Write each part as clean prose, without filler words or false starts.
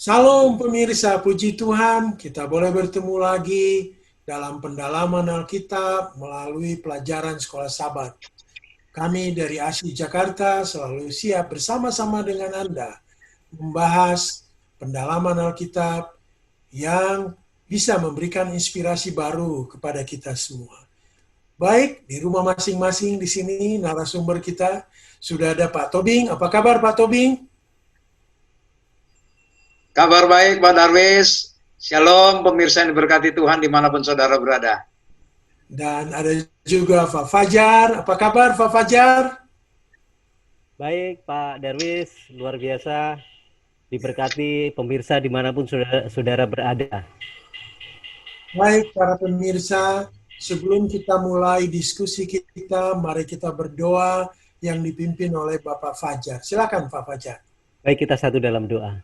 Salam pemirsa, puji Tuhan, kita boleh bertemu lagi dalam pendalaman Alkitab melalui pelajaran Sekolah Sabat. Kami dari ASI Jakarta selalu siap bersama-sama dengan Anda membahas pendalaman Alkitab yang bisa memberikan inspirasi baru kepada kita semua. Baik, di rumah masing-masing di sini narasumber kita sudah ada Pak Tobing. Apa kabar Pak Tobing? Kabar baik Pak Darwis. Shalom pemirsa yang diberkati Tuhan dimanapun saudara berada. Dan ada juga Pak Fajar. Apa kabar Pak Fajar? Baik Pak Darwis, luar biasa. Diberkati pemirsa dimanapun saudara berada. Baik para pemirsa, sebelum kita mulai diskusi kita, mari kita berdoa yang dipimpin oleh Bapak Fajar. Silakan Pak Fajar. Baik, kita satu dalam doa.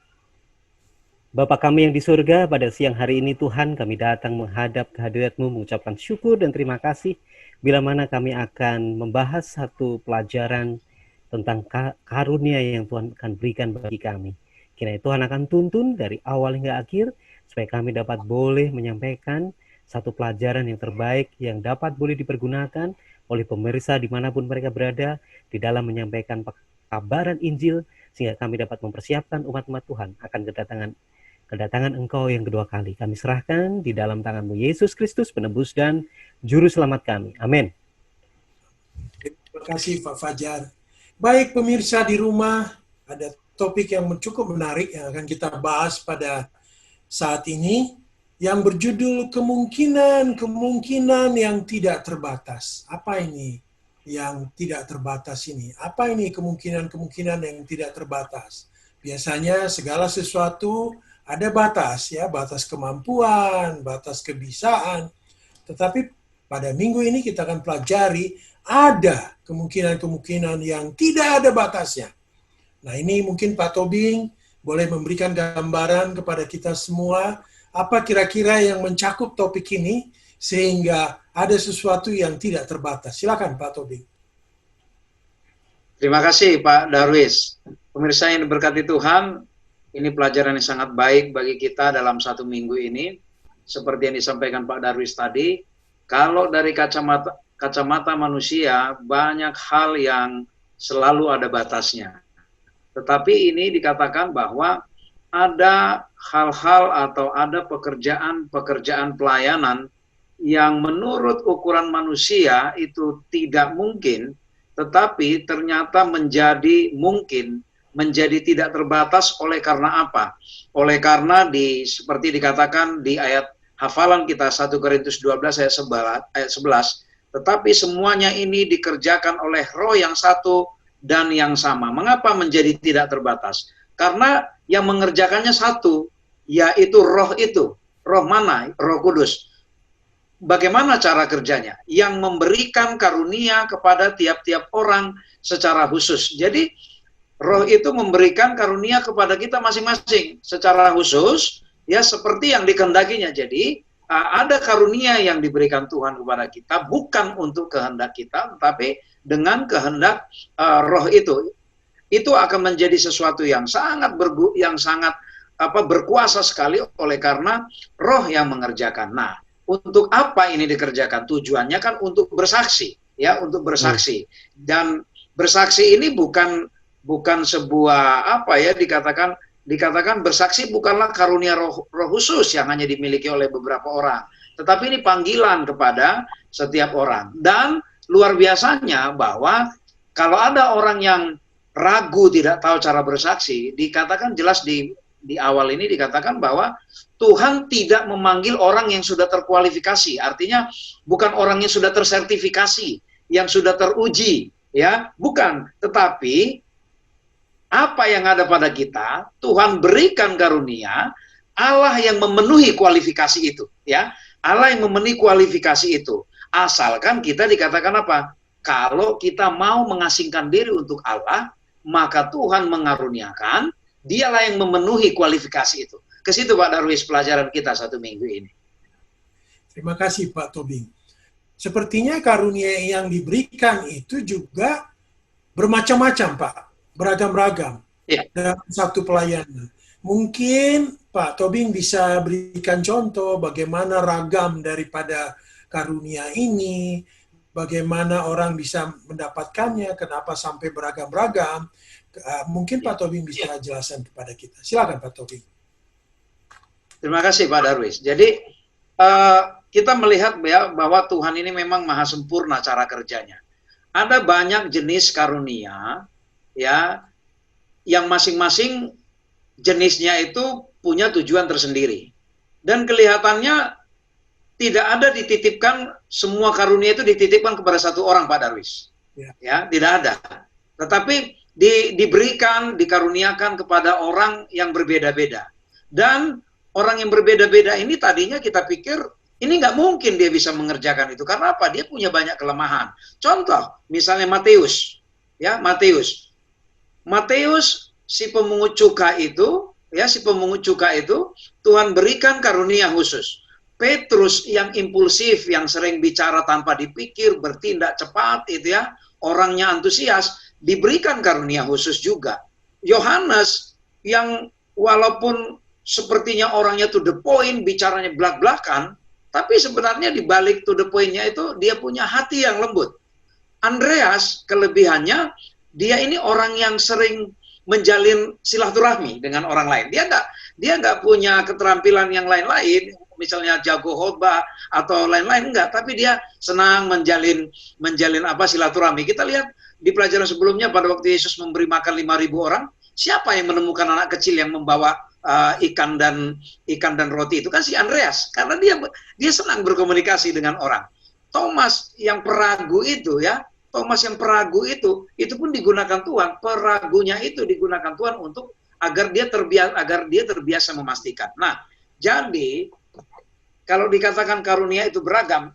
Bapa kami yang di surga, pada siang hari ini Tuhan kami datang menghadap kehadirat-Mu mengucapkan syukur dan terima kasih bila mana kami akan membahas satu pelajaran tentang karunia yang Tuhan akan berikan bagi kami. Kiranya Tuhan akan tuntun dari awal hingga akhir supaya kami dapat boleh menyampaikan satu pelajaran yang terbaik yang dapat boleh dipergunakan oleh pemirsa dimanapun mereka berada di dalam menyampaikan kabaran Injil, sehingga kami dapat mempersiapkan umat-umat Tuhan akan kedatangan Engkau yang kedua kali. Kami serahkan di dalam tangan-Mu Yesus Kristus, penebus dan juru selamat kami. Amin. Terima kasih Pak Fajar. Baik pemirsa di rumah, ada topik yang cukup menarik yang akan kita bahas pada saat ini, yang berjudul kemungkinan yang tidak terbatas. Apa ini yang tidak terbatas ini? Apa ini kemungkinan yang tidak terbatas? Biasanya segala sesuatu ada batas, ya, batas kemampuan, batas kebisaan. Tetapi pada minggu ini kita akan pelajari ada kemungkinan yang tidak ada batasnya. Nah, ini mungkin Pak Tobing boleh memberikan gambaran kepada kita semua apa kira-kira yang mencakup topik ini sehingga ada sesuatu yang tidak terbatas. Silakan Pak Tobing. Terima kasih Pak Darwis. Pemirsa yang diberkati Tuhan, ini pelajaran yang sangat baik bagi kita dalam satu minggu ini. Seperti yang disampaikan Pak Darwis tadi, kalau dari kacamata manusia, banyak hal yang selalu ada batasnya. Tetapi ini dikatakan bahwa ada hal-hal atau ada pekerjaan pelayanan yang menurut ukuran manusia itu tidak mungkin, tetapi ternyata menjadi mungkin, menjadi tidak terbatas. Oleh karena apa? Oleh karena seperti dikatakan di ayat hafalan kita 1 Korintus 12 ayat 11, tetapi semuanya ini dikerjakan oleh Roh yang satu dan yang sama. Mengapa menjadi tidak terbatas? Karena yang mengerjakannya satu, yaitu Roh itu. Roh mana? Roh Kudus. Bagaimana cara kerjanya? Yang memberikan karunia kepada tiap-tiap orang secara khusus. Jadi Roh itu memberikan karunia kepada kita masing-masing secara khusus, ya seperti yang dikehendakinya. Jadi ada karunia yang diberikan Tuhan kepada kita bukan untuk kehendak kita, tetapi dengan kehendak Roh itu. Itu akan menjadi sesuatu yang sangat berkuasa sekali oleh karena Roh yang mengerjakan. Nah, untuk apa ini dikerjakan? Tujuannya kan untuk bersaksi, ya, untuk bersaksi. Dan bersaksi ini bukan sebuah dikatakan bersaksi bukanlah karunia roh khusus yang hanya dimiliki oleh beberapa orang, tetapi ini panggilan kepada setiap orang. Dan luar biasanya bahwa kalau ada orang yang ragu, tidak tahu cara bersaksi, dikatakan jelas di awal ini dikatakan bahwa Tuhan tidak memanggil orang yang sudah terkualifikasi, artinya bukan orang yang sudah tersertifikasi, yang sudah teruji, ya, bukan, tetapi apa yang ada pada kita, Tuhan berikan karunia, Allah yang memenuhi kualifikasi itu, ya. Allah yang memenuhi kualifikasi itu. Asalkan kita dikatakan apa? Kalau kita mau mengasingkan diri untuk Allah, maka Tuhan mengaruniakan, Dialah yang memenuhi kualifikasi itu. Ke situ Pak Darwis pelajaran kita satu minggu ini. Terima kasih Pak Tobing. Sepertinya karunia yang diberikan itu juga bermacam-macam Pak. Beragam-ragam dalam satu pelayanan. Mungkin Pak Tobing bisa berikan contoh bagaimana ragam daripada karunia ini, bagaimana orang bisa mendapatkannya, kenapa sampai beragam-ragam. Mungkin Pak Tobing bisa jelaskan kepada kita. Silakan Pak Tobing. Terima kasih Pak Darwis. Jadi kita melihat ya bahwa Tuhan ini memang maha sempurna cara kerjanya. Ada banyak jenis karunia ya yang masing-masing jenisnya itu punya tujuan tersendiri. Dan kelihatannya tidak ada dititipkan, semua karunia itu dititipkan kepada satu orang Pak Darwis. Ya, tidak ada. Tetapi diberikan, dikaruniakan kepada orang yang berbeda-beda. Dan orang yang berbeda-beda ini tadinya kita pikir ini nggak mungkin dia bisa mengerjakan itu. Karena apa? Dia punya banyak kelemahan. Contoh, misalnya Matius. Ya, Matius si pemungut cukai itu, ya si pemungut cukai itu Tuhan berikan karunia khusus. Petrus yang impulsif, yang sering bicara tanpa dipikir, bertindak cepat itu ya, orangnya antusias, diberikan karunia khusus juga. Yohanes yang walaupun sepertinya orangnya to the point, bicaranya belak-belakan, tapi sebenarnya di balik to the point-nya itu dia punya hati yang lembut. Andreas kelebihannya dia ini orang yang sering menjalin silaturahmi dengan orang lain. Dia nggak punya keterampilan yang lain-lain, misalnya jago khotbah atau lain-lain enggak, tapi dia senang menjalin silaturahmi. Kita lihat di pelajaran sebelumnya pada waktu Yesus memberi makan 5.000 orang, siapa yang menemukan anak kecil yang membawa ikan dan roti itu? Kan si Andreas, karena dia senang berkomunikasi dengan orang. Thomas yang peragu itu ya, itu pun digunakan Tuhan, peragunya itu digunakan Tuhan untuk agar dia terbiasa memastikan. Nah, jadi kalau dikatakan karunia itu beragam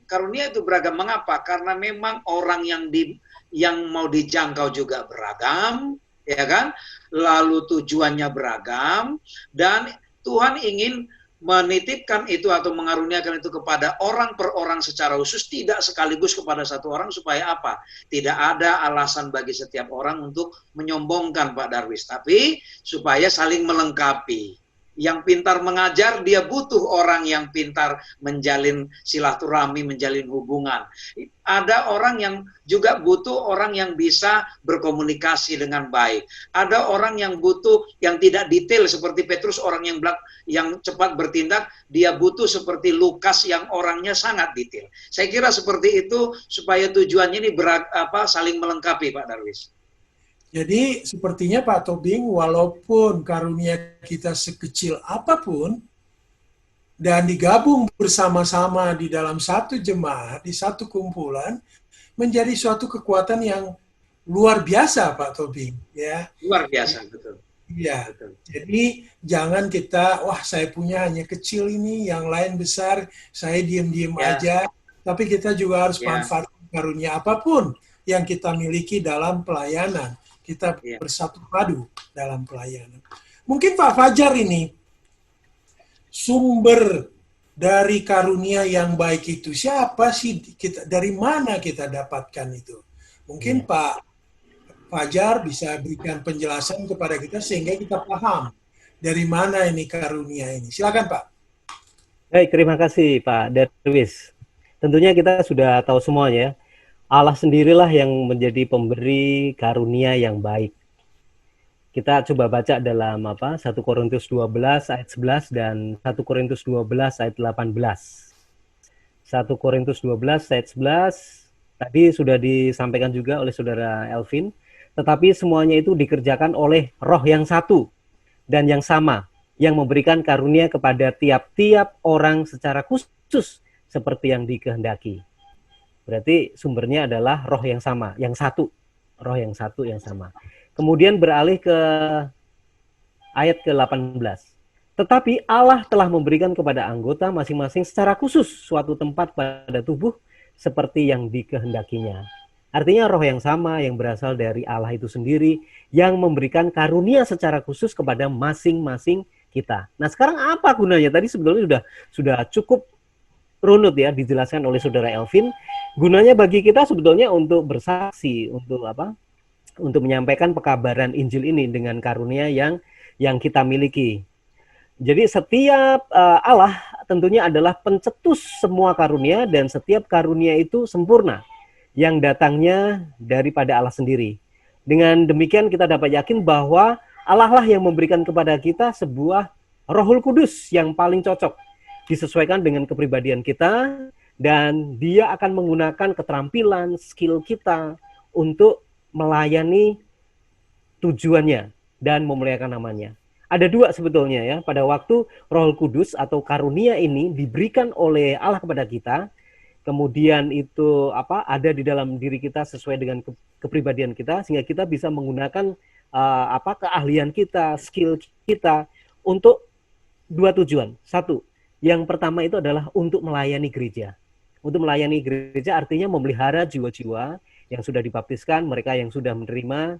mengapa? Karena memang orang yang mau dijangkau juga beragam, ya kan? Lalu tujuannya beragam, dan Tuhan ingin menitipkan itu atau mengaruniakan itu kepada orang per orang secara khusus, tidak sekaligus kepada satu orang, supaya apa? Tidak ada alasan bagi setiap orang untuk menyombongkan Pak Darwis, tapi supaya saling melengkapi. Yang pintar mengajar, dia butuh orang yang pintar menjalin silaturahmi, menjalin hubungan. Ada orang yang juga butuh orang yang bisa berkomunikasi dengan baik. Ada orang yang butuh yang tidak detail seperti Petrus, orang yang cepat bertindak. Dia butuh seperti Lukas yang orangnya sangat detail. Saya kira seperti itu supaya tujuannya ini saling melengkapi Pak Darwis. Jadi sepertinya Pak Tobing, walaupun karunia kita sekecil apapun, dan digabung bersama-sama di dalam satu jemaat, di satu kumpulan, menjadi suatu kekuatan yang luar biasa Pak Tobing. Ya. Luar biasa, betul. Iya, jadi jangan kita, wah saya punya hanya kecil ini, yang lain besar, saya diam-diam aja. Tapi kita juga harus manfaatkan karunia apapun yang kita miliki dalam pelayanan. Kita bersatu padu dalam pelayanan. Mungkin Pak Fajar ini, sumber dari karunia yang baik itu siapa sih? Dari mana kita dapatkan itu? Mungkin Pak Fajar bisa berikan penjelasan kepada kita sehingga kita paham dari mana ini karunia ini. Silakan Pak. Baik, terima kasih Pak Darwis. Tentunya kita sudah tahu semuanya, Allah sendirilah yang menjadi pemberi karunia yang baik. Kita coba baca dalam 1 Korintus 12 ayat 11 dan 1 Korintus 12 ayat 18. 1 Korintus 12 ayat 11 tadi sudah disampaikan juga oleh Saudara Elvin, tetapi semuanya itu dikerjakan oleh Roh yang satu dan yang sama, yang memberikan karunia kepada tiap-tiap orang secara khusus seperti yang dikehendaki. Berarti sumbernya adalah roh yang sama, yang satu. Roh yang satu, yang sama. Kemudian beralih ke ayat ke-18. Tetapi Allah telah memberikan kepada anggota masing-masing secara khusus suatu tempat pada tubuh seperti yang dikehendakinya. Artinya roh yang sama yang berasal dari Allah itu sendiri yang memberikan karunia secara khusus kepada masing-masing kita. Nah sekarang apa gunanya? Tadi sebetulnya sudah cukup runut ya dijelaskan oleh Saudara Elvin. Gunanya bagi kita sebetulnya untuk bersaksi, untuk apa? Untuk menyampaikan pekabaran Injil ini dengan karunia yang kita miliki. Jadi setiap Allah tentunya adalah pencetus semua karunia, dan setiap karunia itu sempurna yang datangnya daripada Allah sendiri. Dengan demikian kita dapat yakin bahwa Allah lah yang memberikan kepada kita sebuah Rohul Kudus yang paling cocok, disesuaikan dengan kepribadian kita, dan dia akan menggunakan keterampilan, skill kita untuk melayani tujuannya dan memuliakan namanya. Ada dua sebetulnya ya, pada waktu Roh Kudus atau karunia ini diberikan oleh Allah kepada kita, kemudian itu ada di dalam diri kita sesuai dengan kepribadian kita, sehingga kita bisa menggunakan keahlian kita, skill kita untuk dua tujuan. Satu, yang pertama itu adalah untuk melayani gereja. Untuk melayani gereja artinya memelihara jiwa-jiwa yang sudah dibaptiskan, mereka yang sudah menerima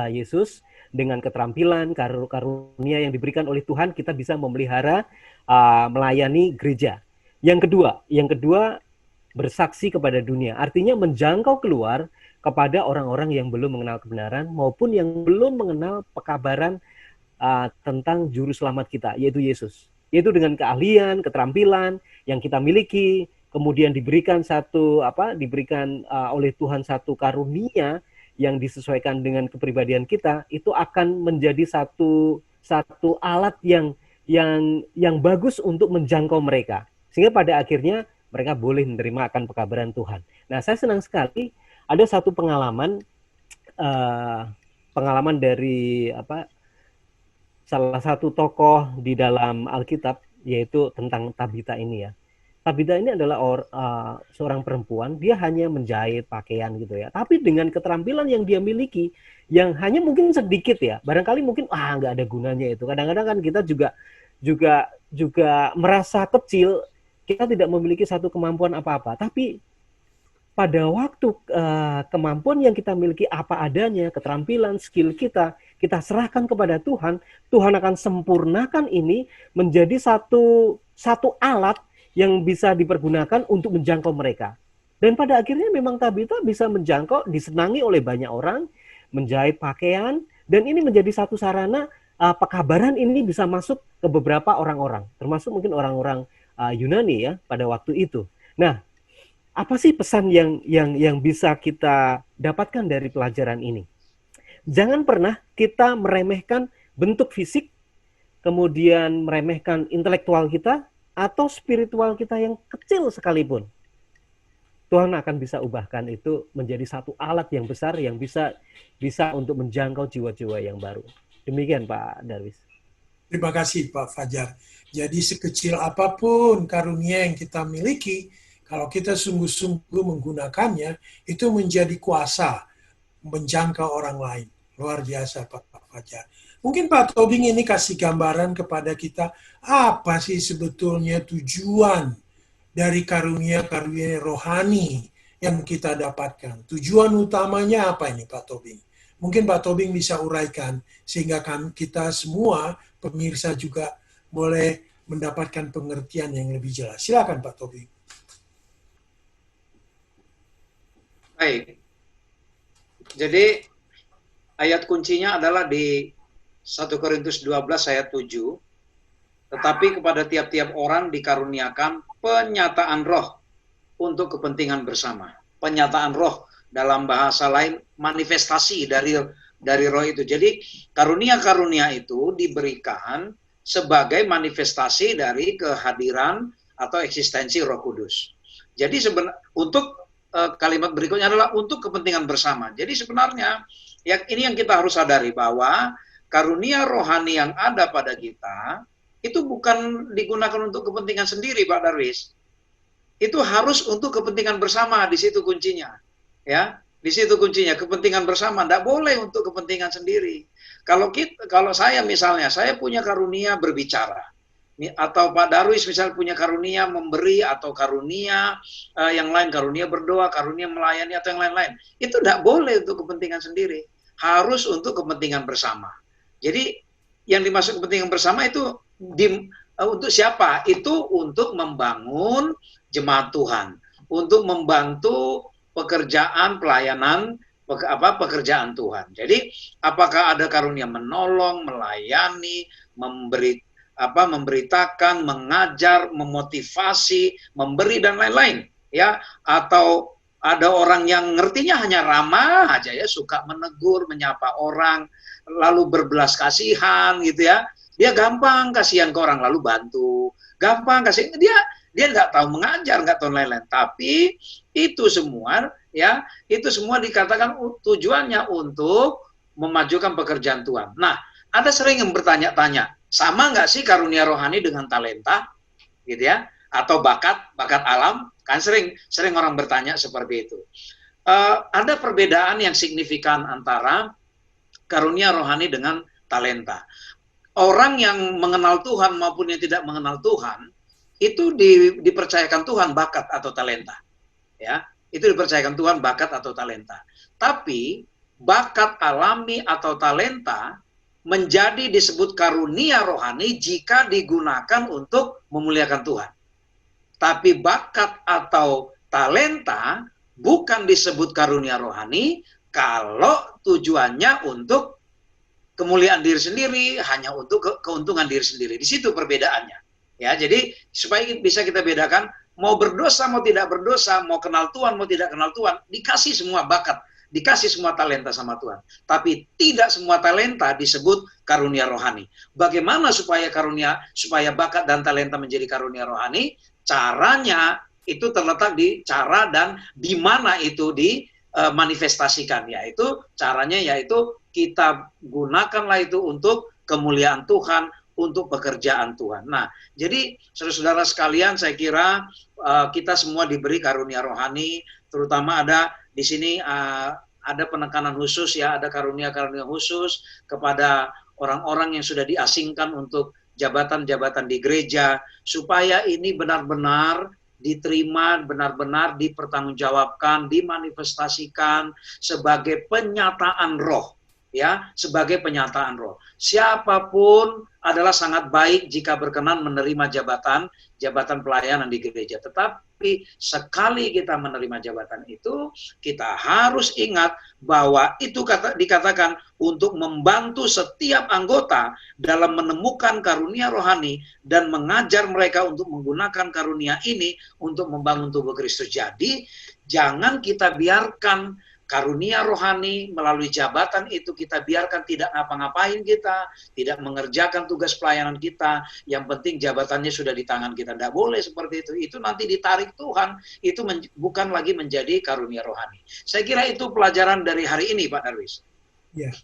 Yesus. Dengan keterampilan, karunia yang diberikan oleh Tuhan, kita bisa memelihara, melayani gereja. Yang kedua, bersaksi kepada dunia. Artinya menjangkau keluar kepada orang-orang yang belum mengenal kebenaran, maupun yang belum mengenal pekabaran tentang juru selamat kita, yaitu Yesus. Yaitu dengan keahlian, keterampilan yang kita miliki, kemudian diberikan oleh Tuhan satu karunia yang disesuaikan dengan kepribadian kita, itu akan menjadi satu alat yang bagus untuk menjangkau mereka, sehingga pada akhirnya mereka boleh menerima akan pekabaran Tuhan. Nah, saya senang sekali ada satu pengalaman dari salah satu tokoh di dalam Alkitab, yaitu tentang Tabita ini ya. Tabita ini adalah seorang perempuan, dia hanya menjahit pakaian gitu ya. Tapi dengan keterampilan yang dia miliki, yang hanya mungkin sedikit ya, barangkali mungkin nggak ada gunanya itu. Kadang-kadang kan kita juga merasa kecil, kita tidak memiliki satu kemampuan apa-apa. Tapi pada waktu kemampuan yang kita miliki apa adanya, keterampilan, skill kita serahkan kepada Tuhan, Tuhan akan sempurnakan ini menjadi satu alat yang bisa dipergunakan untuk menjangkau mereka. Dan pada akhirnya memang Tabita bisa menjangkau, disenangi oleh banyak orang, menjahit pakaian, dan ini menjadi satu sarana pekabaran ini bisa masuk ke beberapa orang-orang, termasuk mungkin orang-orang Yunani ya pada waktu itu. Nah, apa sih pesan yang bisa kita dapatkan dari pelajaran ini? Jangan pernah kita meremehkan bentuk fisik, kemudian meremehkan intelektual kita, atau spiritual kita yang kecil sekalipun. Tuhan akan bisa ubahkan itu menjadi satu alat yang besar yang bisa untuk menjangkau jiwa-jiwa yang baru. Demikian Pak Darwis. Terima kasih Pak Fajar. Jadi sekecil apapun karunia yang kita miliki, kalau kita sungguh-sungguh menggunakannya, itu menjadi kuasa menjangkau orang lain. Luar biasa Pak Fajar. Mungkin Pak Tobing ini kasih gambaran kepada kita, apa sih sebetulnya tujuan dari karunia-karunia rohani yang kita dapatkan. Tujuan utamanya apa ini Pak Tobing? Mungkin Pak Tobing bisa uraikan, sehingga kita semua, pemirsa juga boleh mendapatkan pengertian yang lebih jelas. Silakan Pak Tobing. Baik. Jadi ayat kuncinya adalah di 1 Korintus 12 ayat 7. Tetapi kepada tiap-tiap orang dikaruniakan penyataan roh untuk kepentingan bersama. Penyataan roh dalam bahasa lain manifestasi dari roh itu. Jadi karunia-karunia itu diberikan sebagai manifestasi dari kehadiran atau eksistensi Roh Kudus. Jadi untuk kalimat berikutnya adalah untuk kepentingan bersama. Jadi sebenarnya ini yang kita harus sadari, bahwa karunia rohani yang ada pada kita itu bukan digunakan untuk kepentingan sendiri, Pak Darwis. Itu harus untuk kepentingan bersama, di situ kuncinya. Ya, di situ kuncinya, kepentingan bersama, tidak boleh untuk kepentingan sendiri. Kalau saya misalnya, saya punya karunia berbicara, atau Pak Darwis misalnya punya karunia memberi, atau karunia yang lain, karunia berdoa, karunia melayani, atau yang lain-lain, itu tidak boleh untuk kepentingan sendiri, harus untuk kepentingan bersama. Jadi yang dimaksud kepentingan bersama itu untuk siapa? Itu untuk membangun jemaat Tuhan, untuk membantu pekerjaan pelayanan, pekerjaan Tuhan. Jadi apakah ada karunia menolong, melayani, memberi memberitakan, mengajar, memotivasi, memberi dan lain-lain, ya. Atau ada orang yang ngertinya hanya ramah aja ya, suka menegur, menyapa orang, lalu berbelas kasihan gitu ya. Dia gampang kasihan ke orang lalu bantu, gampang kasih, dia nggak tahu mengajar, nggak tahu lain-lain. Tapi itu semua ya, itu semua dikatakan tujuannya untuk memajukan pekerjaan Tuhan. Nah, ada sering yang bertanya-tanya, sama nggak sih karunia rohani dengan talenta, gitu ya, atau bakat alam? Kan sering orang bertanya seperti itu. Ada perbedaan yang signifikan antara karunia rohani dengan talenta. Orang yang mengenal Tuhan maupun yang tidak mengenal Tuhan itu dipercayakan Tuhan bakat atau talenta, ya. Itu dipercayakan Tuhan bakat atau talenta. Tapi bakat alami atau talenta menjadi disebut karunia rohani jika digunakan untuk memuliakan Tuhan. Tapi bakat atau talenta bukan disebut karunia rohani kalau tujuannya untuk kemuliaan diri sendiri, hanya untuk keuntungan diri sendiri. Di situ perbedaannya. Ya, jadi supaya bisa kita bedakan, mau berdosa, mau tidak berdosa, mau kenal Tuhan, mau tidak kenal Tuhan, dikasih semua bakat, dikasih semua talenta sama Tuhan. Tapi tidak semua talenta disebut karunia rohani. Bagaimana supaya bakat dan talenta menjadi karunia rohani? Caranya itu terletak di cara dan di mana itu dimanifestasikan. Yaitu caranya yaitu kita gunakanlah itu untuk kemuliaan Tuhan, untuk pekerjaan Tuhan. Nah, jadi saudara-saudara sekalian, saya kira kita semua diberi karunia rohani, terutama ada di sini ada penekanan khusus ya, ada karunia-karunia khusus kepada orang-orang yang sudah diasingkan untuk jabatan-jabatan di gereja, supaya ini benar-benar diterima, benar-benar dipertanggungjawabkan, dimanifestasikan sebagai penyataan roh. Ya, sebagai penyataan roh. Siapapun adalah sangat baik jika berkenan menerima jabatan pelayanan di gereja. Tetapi sekali kita menerima jabatan itu, kita harus ingat bahwa itu dikatakan untuk membantu setiap anggota dalam menemukan karunia rohani dan mengajar mereka untuk menggunakan karunia ini untuk membangun tubuh Kristus. Jadi, jangan kita biarkan karunia rohani melalui jabatan itu kita biarkan tidak ngapa-ngapain kita, tidak mengerjakan tugas pelayanan kita, yang penting jabatannya sudah di tangan kita. Tidak boleh seperti itu. Itu nanti ditarik Tuhan, itu bukan lagi menjadi karunia rohani. Saya kira itu pelajaran dari hari ini, Pak Darwis. Ya,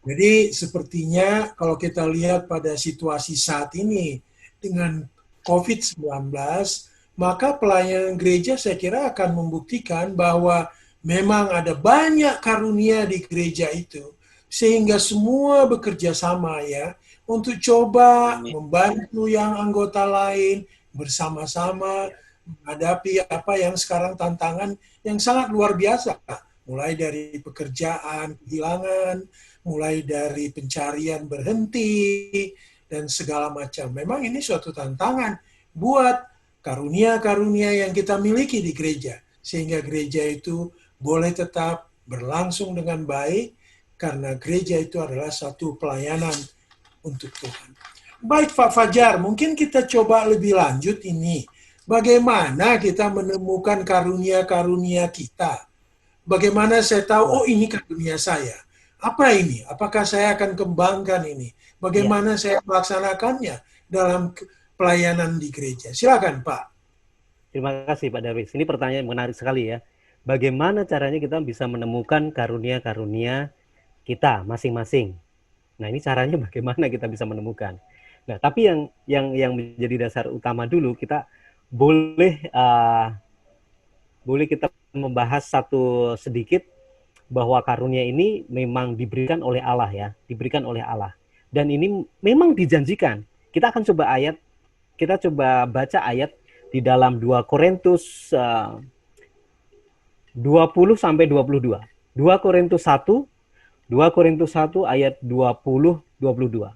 jadi sepertinya kalau kita lihat pada situasi saat ini dengan COVID-19, maka pelayanan gereja saya kira akan membuktikan bahwa memang ada banyak karunia di gereja itu, sehingga semua bekerja sama ya, untuk coba membantu yang anggota lain, bersama-sama menghadapi apa yang sekarang tantangan yang sangat luar biasa. Mulai dari pekerjaan, kehilangan, mulai dari pencarian berhenti, dan segala macam. Memang ini suatu tantangan buat karunia-karunia yang kita miliki di gereja, sehingga gereja itu boleh tetap berlangsung dengan baik, karena gereja itu adalah satu pelayanan untuk Tuhan. Baik Pak Fajar, mungkin kita coba lebih lanjut ini. Bagaimana kita menemukan karunia-karunia kita? Bagaimana saya tahu, oh ini karunia saya. Apa ini? Apakah saya akan kembangkan ini? Bagaimana saya melaksanakannya dalam pelayanan di gereja? Silakan Pak. Terima kasih Pak Darwis. Ini pertanyaan menarik sekali ya. Bagaimana caranya kita bisa menemukan karunia-karunia kita masing-masing? Nah, ini caranya bagaimana kita bisa menemukan. Nah, tapi yang menjadi dasar utama dulu, kita boleh kita membahas satu sedikit bahwa karunia ini memang diberikan oleh Allah ya, diberikan oleh Allah. Dan ini memang dijanjikan. Kita akan coba baca ayat di dalam 2 Korintus 20 sampai 22. 2 Korintus 1 ayat 20 22.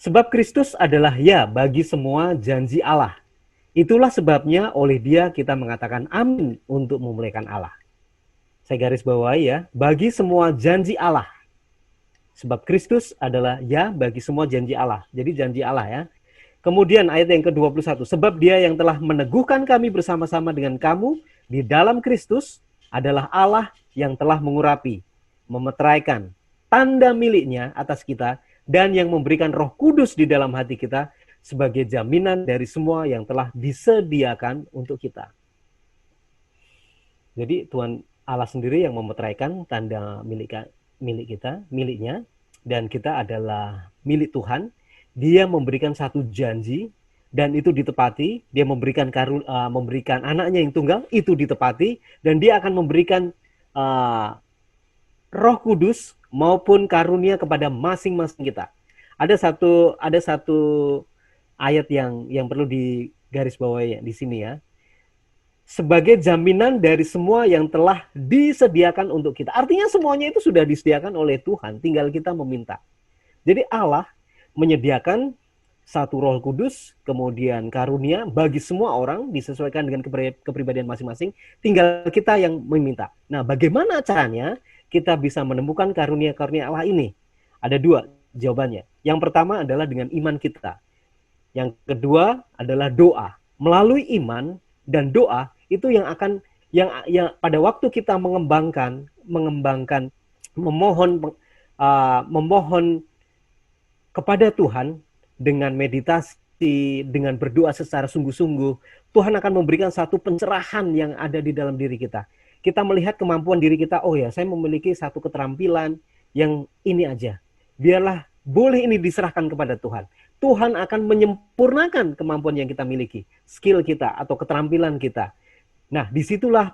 Sebab Kristus adalah ya bagi semua janji Allah. Itulah sebabnya oleh Dia kita mengatakan amin untuk memuliakan Allah. Saya garis bawahi ya, bagi semua janji Allah. Sebab Kristus adalah ya bagi semua janji Allah. Jadi janji Allah ya. Kemudian ayat yang ke-21, sebab dia yang telah meneguhkan kami bersama-sama dengan kamu di dalam Kristus adalah Allah yang telah mengurapi, memeteraikan tanda miliknya atas kita dan yang memberikan Roh Kudus di dalam hati kita sebagai jaminan dari semua yang telah disediakan untuk kita. Jadi Tuhan Allah sendiri yang memeteraikan tanda miliknya, dan kita adalah milik Tuhan. Dia memberikan satu janji dan itu ditepati. Dia memberikan memberikan anaknya yang tunggal, itu ditepati, dan dia akan memberikan Roh Kudus maupun karunia kepada masing-masing kita. Ada satu ayat yang perlu digarisbawahi di sini ya. Sebagai jaminan dari semua yang telah disediakan untuk kita. Artinya semuanya itu sudah disediakan oleh Tuhan, tinggal kita meminta. Jadi Allah menyediakan satu Roh Kudus, kemudian karunia bagi semua orang disesuaikan dengan kepribadian masing-masing, tinggal kita yang meminta. Nah, bagaimana caranya kita bisa menemukan karunia-karunia Allah ini? Ada dua jawabannya. Yang pertama adalah dengan iman kita. Yang kedua adalah doa. Melalui iman dan doa itu yang akan yang pada waktu kita memohon kepada Tuhan dengan meditasi, dengan berdoa secara sungguh-sungguh, Tuhan akan memberikan satu pencerahan yang ada di dalam diri kita. Kita melihat kemampuan diri kita, oh ya, saya memiliki satu keterampilan yang ini aja. Biarlah boleh ini diserahkan kepada Tuhan. Tuhan akan menyempurnakan kemampuan yang kita miliki, skill kita atau keterampilan kita. Nah, disitulah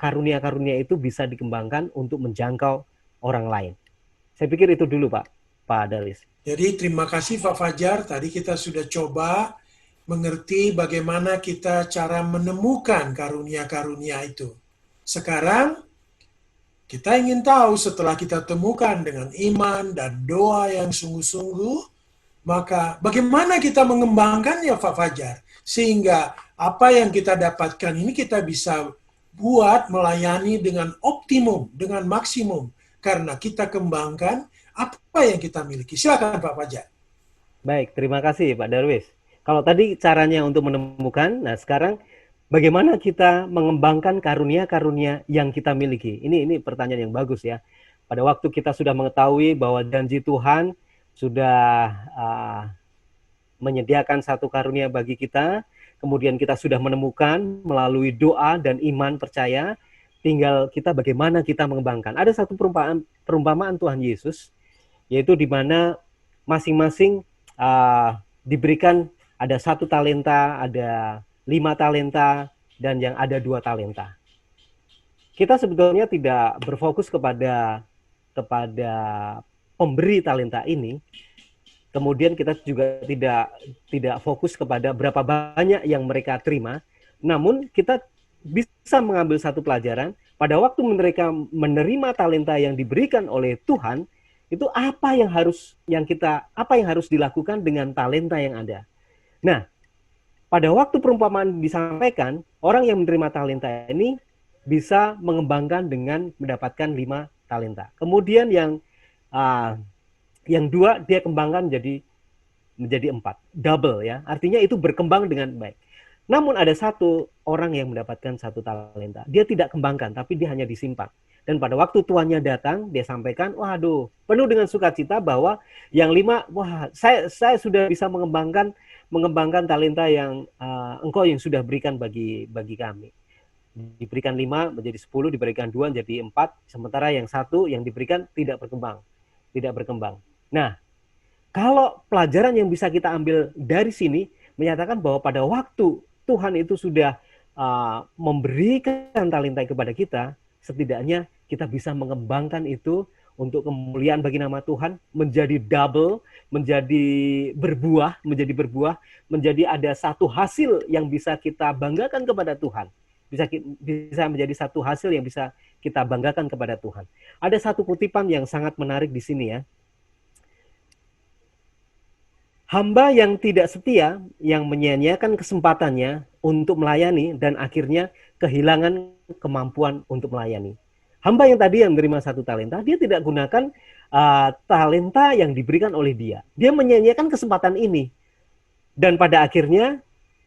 karunia-karunia itu bisa dikembangkan untuk menjangkau orang lain. Saya pikir itu dulu, Pak Darwis. Jadi terima kasih Pak Fajar. Tadi kita sudah coba mengerti bagaimana kita cara menemukan karunia-karunia itu. Sekarang kita ingin tahu setelah kita temukan dengan iman dan doa yang sungguh-sungguh, maka bagaimana kita mengembangkannya Pak Fajar? Sehingga apa yang kita dapatkan ini kita bisa buat melayani dengan optimum, dengan maksimum. Karena kita kembangkan apa yang kita miliki. Silakan Pak Fajar. Baik, terima kasih Pak Darwis. Kalau tadi caranya untuk menemukan, nah sekarang bagaimana kita mengembangkan karunia-karunia yang kita miliki? Ini pertanyaan yang bagus ya. Pada waktu kita sudah mengetahui bahwa janji Tuhan sudah menyediakan satu karunia bagi kita, kemudian kita sudah menemukan melalui doa dan iman percaya, tinggal kita bagaimana kita mengembangkan. Ada satu perumpamaan Tuhan Yesus, yaitu di mana masing-masing diberikan ada 1 talenta, ada 5 talenta, dan yang ada 2 talenta. Kita sebetulnya tidak berfokus kepada pemberi talenta ini, kemudian kita juga tidak fokus kepada berapa banyak yang mereka terima, namun kita bisa mengambil satu pelajaran, pada waktu mereka menerima talenta yang diberikan oleh Tuhan, itu apa yang harus dilakukan dengan talenta yang ada. Nah, pada waktu perumpamaan disampaikan, orang yang menerima talenta ini bisa mengembangkan dengan mendapatkan 5 talenta. Kemudian yang 2 dia kembangkan menjadi 4, double ya. Artinya itu berkembang dengan baik. Namun ada satu orang yang mendapatkan 1 talenta. Dia tidak kembangkan, tapi dia hanya disimpan. Dan pada waktu tuannya datang, dia sampaikan, waduh, penuh dengan sukacita bahwa yang 5, wah, saya sudah bisa mengembangkan talenta yang engkau yang sudah berikan bagi kami. Diberikan 5 menjadi 10, diberikan 2 menjadi 4, sementara yang 1 yang diberikan tidak berkembang. Nah, kalau pelajaran yang bisa kita ambil dari sini menyatakan bahwa pada waktu Tuhan itu sudah memberikan talenta kepada kita, setidaknya kita bisa mengembangkan itu untuk kemuliaan bagi nama Tuhan, menjadi double, menjadi berbuah, menjadi ada satu hasil yang bisa kita banggakan kepada Tuhan. Bisa menjadi satu hasil yang bisa kita banggakan kepada Tuhan. Ada satu kutipan yang sangat menarik di sini ya. Hamba yang tidak setia, yang menyia-nyiakan kesempatannya untuk melayani dan akhirnya kehilangan kemampuan untuk melayani. Hamba yang tadi yang menerima 1 talenta, dia tidak gunakan talenta yang diberikan oleh dia. Dia menyia-nyiakan kesempatan ini. Dan pada akhirnya,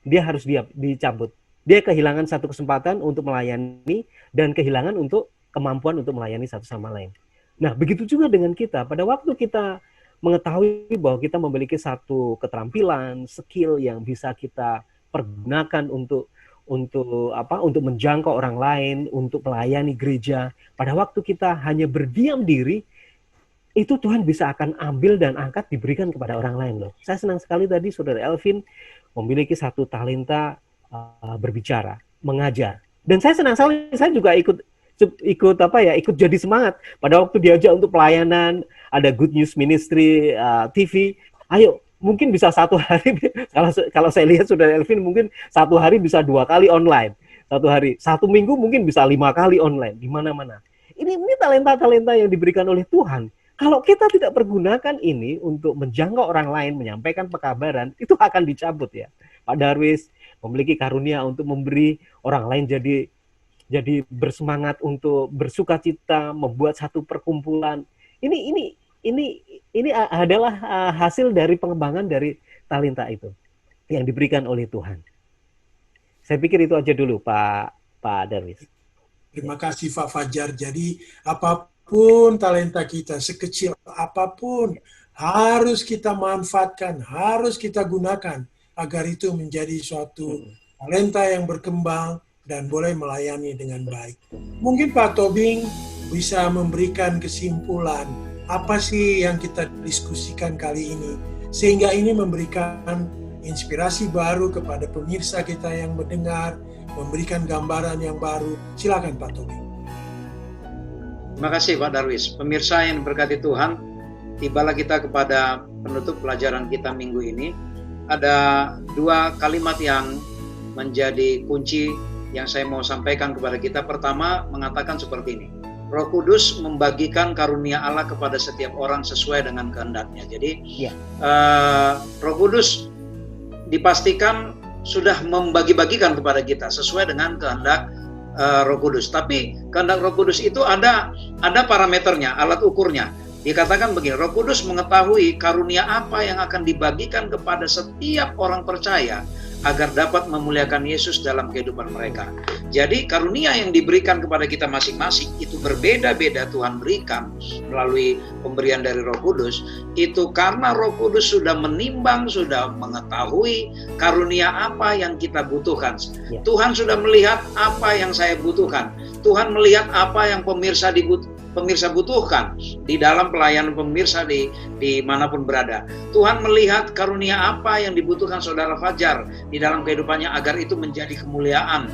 dia harus dicabut. Dia kehilangan satu kesempatan untuk melayani dan kehilangan untuk kemampuan untuk melayani satu sama lain. Nah, begitu juga dengan kita. Pada waktu kita mengetahui bahwa kita memiliki satu keterampilan, skill yang bisa kita pergunakan untuk menjangkau orang lain, untuk melayani gereja. Pada waktu kita hanya berdiam diri, itu Tuhan bisa akan ambil dan angkat diberikan kepada orang lain loh. Saya senang sekali tadi Saudara Elvin memiliki 1 talenta berbicara, mengajar. Dan saya senang sekali, saya juga ikut jadi semangat pada waktu diajak untuk pelayanan, ada Good News Ministry TV. Ayo, mungkin bisa 1 hari, kalau saya lihat Saudara Elvin mungkin 1 hari bisa 2 kali online. 1 hari, 1 minggu mungkin bisa 5 kali online, di mana-mana. Ini talenta-talenta yang diberikan oleh Tuhan. Kalau kita tidak pergunakan ini untuk menjangkau orang lain, menyampaikan pekabaran, itu akan dicabut ya. Pak Darwis memiliki karunia untuk memberi, orang lain jadi bersemangat untuk bersukacita, membuat satu perkumpulan. Ini adalah hasil dari pengembangan dari talenta itu yang diberikan oleh Tuhan. Saya pikir itu aja dulu Pak Darwis. Terima kasih Pak Fajar. Jadi apapun talenta kita, sekecil apapun, harus kita manfaatkan, harus kita gunakan agar itu menjadi suatu talenta yang berkembang dan boleh melayani dengan baik. Mungkin Pak Tobing bisa memberikan kesimpulan apa sih yang kita diskusikan kali ini, sehingga ini memberikan inspirasi baru kepada pemirsa kita yang mendengar, memberikan gambaran yang baru. Silakan Pak Tobing. Terima kasih Pak Darwis. Pemirsa yang diberkati Tuhan, tibalah kita kepada penutup pelajaran kita minggu ini. Ada 2 kalimat yang menjadi kunci yang saya mau sampaikan kepada kita. Pertama, mengatakan seperti ini. Roh Kudus membagikan karunia Allah kepada setiap orang sesuai dengan kehendaknya. Jadi, Roh Kudus dipastikan sudah membagi-bagikan kepada kita sesuai dengan kehendak Roh Kudus. Tapi kehendak Roh Kudus itu ada parameternya, alat ukurnya. Dikatakan begini, Roh Kudus mengetahui karunia apa yang akan dibagikan kepada setiap orang percaya agar dapat memuliakan Yesus dalam kehidupan mereka. Jadi karunia yang diberikan kepada kita masing-masing itu berbeda-beda Tuhan berikan melalui pemberian dari Roh Kudus. Itu karena Roh Kudus sudah menimbang, sudah mengetahui karunia apa yang kita butuhkan. Tuhan sudah melihat apa yang saya butuhkan. Tuhan melihat apa yang pemirsa butuhkan di dalam pelayanan pemirsa di manapun berada. Tuhan melihat karunia apa yang dibutuhkan Saudara Fajar di dalam kehidupannya agar itu menjadi kemuliaan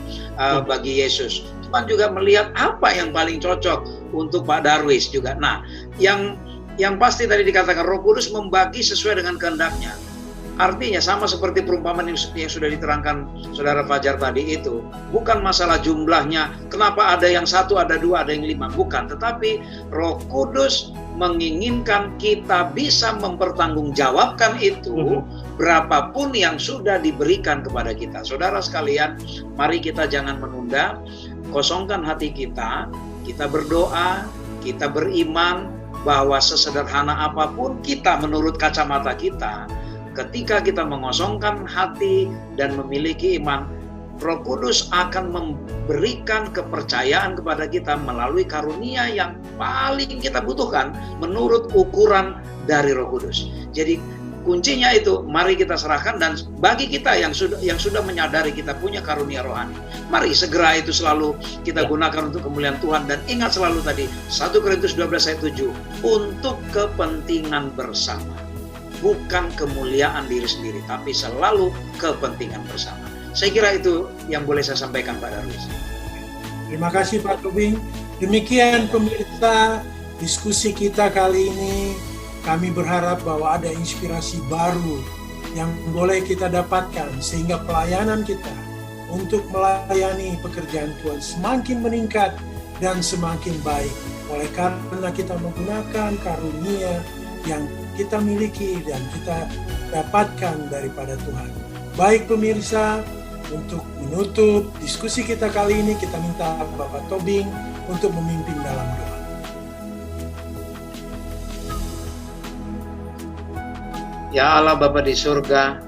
bagi Yesus. Tuhan juga melihat apa yang paling cocok untuk Pak Darwis juga. Nah, yang pasti tadi dikatakan Roh Kudus membagi sesuai dengan kehendaknya. Artinya sama seperti perumpamaan yang sudah diterangkan Saudara Fajar tadi itu. Bukan masalah jumlahnya, kenapa ada yang 1, ada 2, ada yang 5. Bukan, tetapi Roh Kudus menginginkan kita bisa mempertanggungjawabkan itu berapapun yang sudah diberikan kepada kita. Saudara sekalian, mari kita jangan menunda, kosongkan hati kita, kita berdoa, kita beriman bahwa sesederhana apapun kita menurut kacamata kita, ketika kita mengosongkan hati dan memiliki iman, Roh Kudus akan memberikan kepercayaan kepada kita melalui karunia yang paling kita butuhkan menurut ukuran dari Roh Kudus. Jadi kuncinya itu, mari kita serahkan, dan bagi kita yang sudah menyadari kita punya karunia rohani, mari segera itu selalu kita gunakan untuk kemuliaan Tuhan. Dan ingat selalu tadi 1 Korintus 12 ayat 7, untuk kepentingan bersama. Bukan kemuliaan diri sendiri, tapi selalu kepentingan bersama. Saya kira itu yang boleh saya sampaikan Pak Darwis. Terima kasih Pak Tobing. Demikian pemirsa diskusi kita kali ini. Kami berharap bahwa ada inspirasi baru yang boleh kita dapatkan sehingga pelayanan kita untuk melayani pekerjaan Tuhan semakin meningkat dan semakin baik. Oleh karena kita menggunakan karunia yang kita miliki dan kita dapatkan daripada Tuhan. Baik pemirsa, untuk menutup diskusi kita kali ini, kita minta Bapak Tobing untuk memimpin dalam doa. Ya Allah Bapa di surga,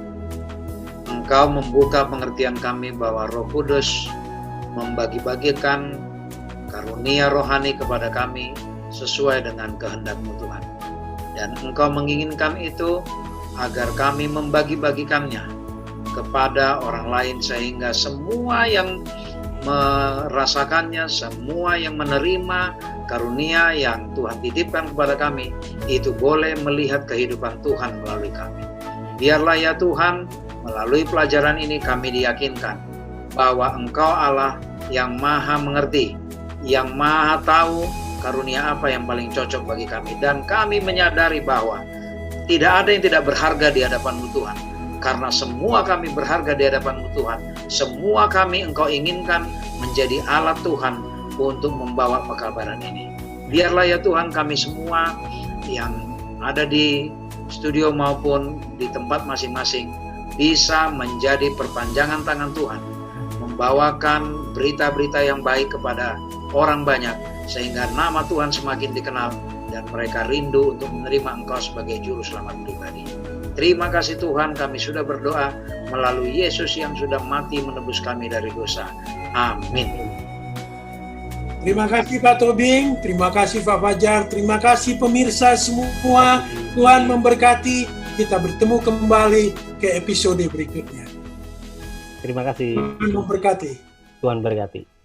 Engkau membuka pengertian kami bahwa Roh Kudus membagi-bagikan karunia rohani kepada kami sesuai dengan kehendak-Mu Tuhan. Dan Engkau menginginkan itu agar kami membagi-bagikannya kepada orang lain, sehingga semua yang merasakannya, semua yang menerima karunia yang Tuhan titipkan kepada kami, itu boleh melihat kehidupan Tuhan melalui kami. Biarlah ya Tuhan, melalui pelajaran ini kami diyakinkan bahwa Engkau Allah yang maha mengerti, yang maha tahu karunia apa yang paling cocok bagi kami. Dan kami menyadari bahwa tidak ada yang tidak berharga di hadapan-Mu Tuhan, karena semua kami berharga di hadapan-Mu Tuhan. Semua kami Engkau inginkan menjadi alat Tuhan untuk membawa pekabaran ini. Biarlah ya Tuhan, kami semua yang ada di studio maupun di tempat masing-masing bisa menjadi perpanjangan tangan Tuhan, membawakan berita-berita yang baik kepada orang banyak, sehingga nama Tuhan semakin dikenal dan mereka rindu untuk menerima Engkau sebagai juru selamat pribadi. Terima kasih Tuhan, kami sudah berdoa melalui Yesus yang sudah mati menebus kami dari dosa. Amin. Terima kasih Pak Tobing, terima kasih Pak Fajar, terima kasih pemirsa semua. Tuhan memberkati. Kita bertemu kembali ke episode berikutnya. Terima kasih. Tuhan memberkati. Tuhan berkati.